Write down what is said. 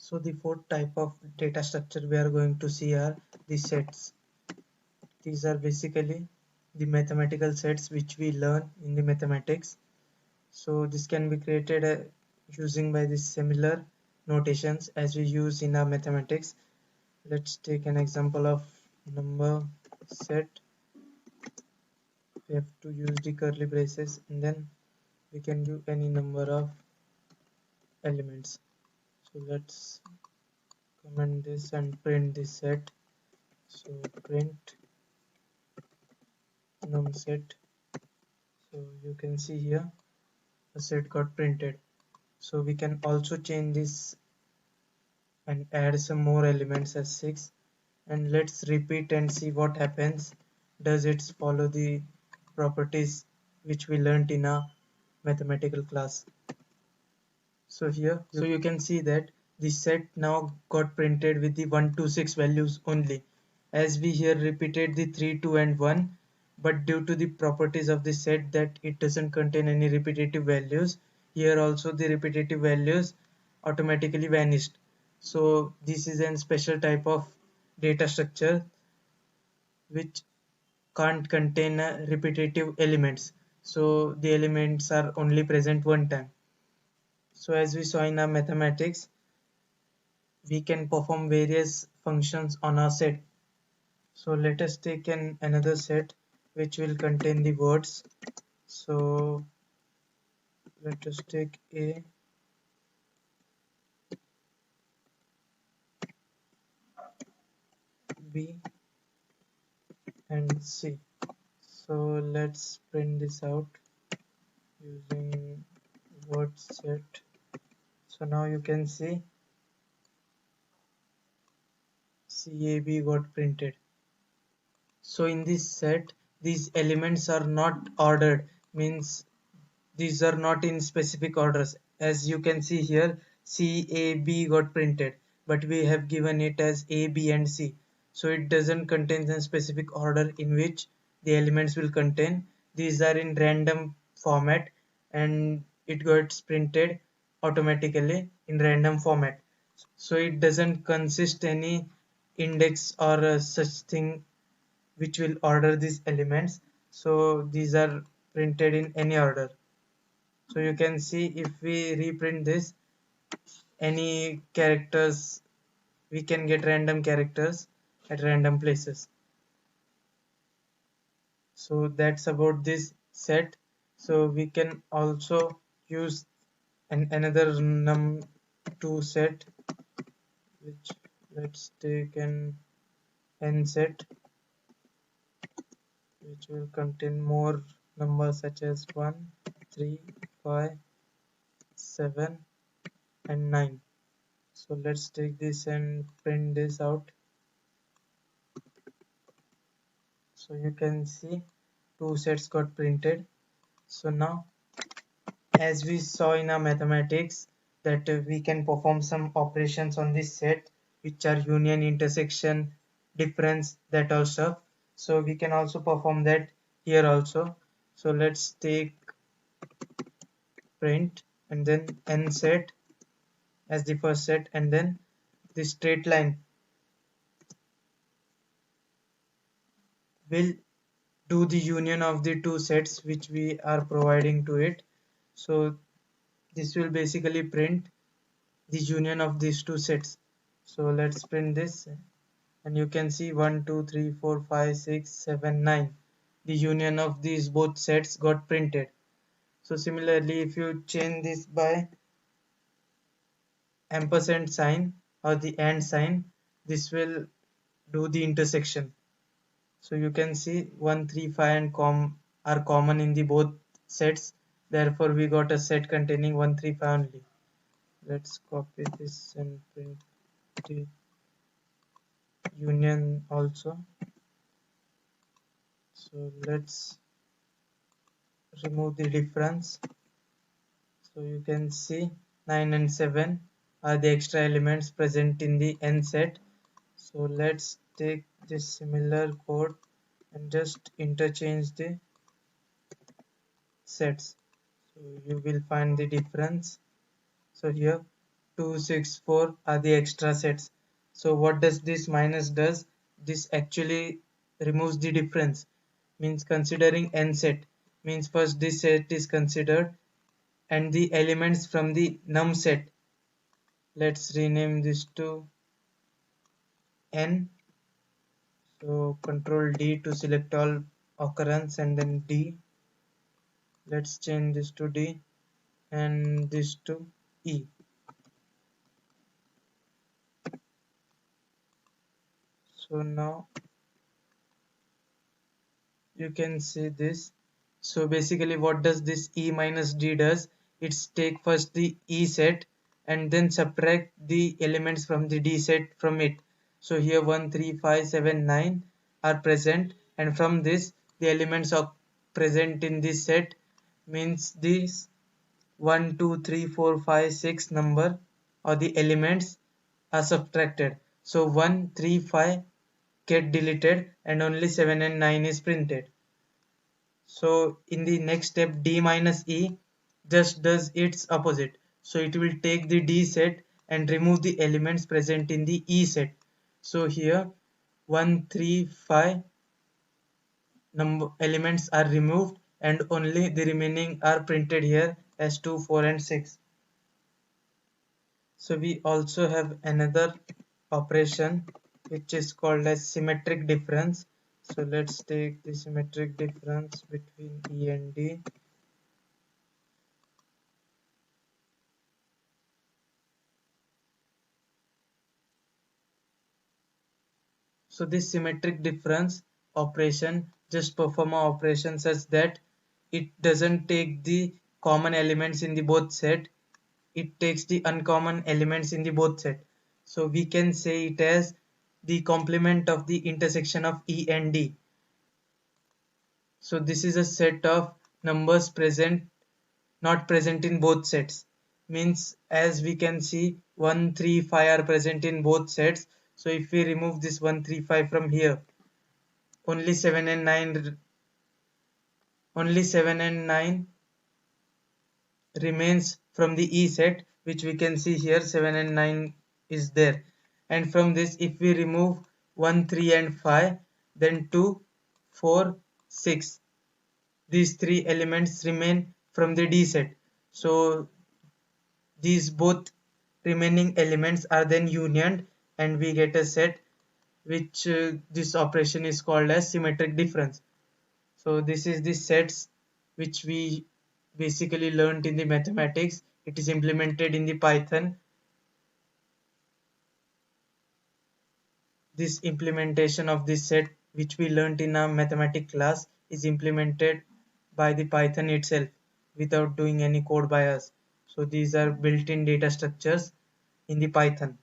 So the fourth type of data structure we are going to see are the sets. These are basically the mathematical sets which we learn in the mathematics. So this can be created using by the similar notations as we use in our mathematics. Let's take an example of number set. We have to use the curly braces and then we can give any number of elements. So let's comment this and print this set. So print num set. So you can see here a set got printed. So we can also change this and add some more elements as 6, and let's repeat and see what happens. Does it follow the properties which we learnt in a mathematical class? So here you can see that the set now got printed with the 1 to 6 values only, as we here repeated the 3, 2 and 1, but due to the properties of the set that it doesn't contain any repetitive values, here also the repetitive values automatically vanished. So this is a special type of data structure which can't contain repetitive elements, so the elements are only present one time. So as we saw in our mathematics, we can perform various functions on our set. So let us take another set which will contain the words. So let us take A, B and C. So let's print this out using word set. So now you can see CAB got printed. So in this set, these elements are not ordered, means these are not in specific orders. As you can see here, CAB got printed, but we have given it as A, B and C. So it doesn't contain a specific order in which the elements will contain. These are in random format and it gets printed automatically in random format. So it doesn't consist any index or such thing which will order these elements. So these are printed in any order. So you can see if we reprint this, any characters, we can get random characters at random places. So that's about this set. So we can also use another num2 set, which let's take an n set, which will contain more numbers such as 1, 3, 5, 7 and 9. So let's take this and print this out. So you can see two sets got printed. So now, as we saw in our mathematics, that we can perform some operations on this set which are union, intersection, difference, that all stuff. So we can also perform that here also. So let's take print and then n set as the first set, and then the straight line will do the union of the two sets which we are providing to it. So this will basically print the union of these two sets. So let's print this, and you can see 1, 2, 3, 4, 5, 6, 7, 9. The union of these both sets got printed. So similarly, if you change this by ampersand sign or the and sign, this will do the intersection. So you can see 1, 3, 5 and are common in the both sets. Therefore, we got a set containing 1, 3, 5 only. Let's copy this and print the union also. So let's remove the difference. So you can see 9 and 7 are the extra elements present in the n set. So let's take this similar code and just interchange the sets. So you will find the difference. So here 2, 6, 4 are the extra sets. So what does this minus does? This actually removes the difference. Means considering n set. Means first this set is considered and the elements from the num set. Let's rename this to n. So control D to select all occurrence and then D. Let's change this to D and this to E. So now you can see this. So basically what does this E minus D does? It's take first the E set and then subtract the elements from the D set from it. So here 1, 3, 5, 7, 9 are present and from this the elements are present in this set means this 1, 2, 3, 4, 5, 6 number or the elements are subtracted. So 1, 3, 5 get deleted and only 7 and 9 is printed. So in the next step D minus E just does its opposite. So it will take the D set and remove the elements present in the E set. So here 1, 3, 5 number elements are removed and only the remaining are printed here as 2, 4 and 6. So we also have another operation which is called as symmetric difference. So let's take the symmetric difference between E and D. So this symmetric difference operation just perform a operation such that it doesn't take the common elements in the both set, it takes the uncommon elements in the both set. So we can say it as the complement of the intersection of E and D. So this is a set of numbers present not present in both sets. Means as we can see 1, 3, 5 are present in both sets. So if we remove this 1, 3, 5 from here, only 7 and 9 remains from the E set, which we can see here 7 and 9 is there. And from this if we remove 1, 3 and 5, then 2, 4, 6, these three elements remain from the D set. So these both remaining elements are then unioned and we get a set which this operation is called as symmetric difference. So this is the sets which we basically learned in the mathematics. It is implemented in the Python. This implementation of this set which we learned in a mathematics class is implemented by the Python itself without doing any code by us. So these are built-in data structures in the Python.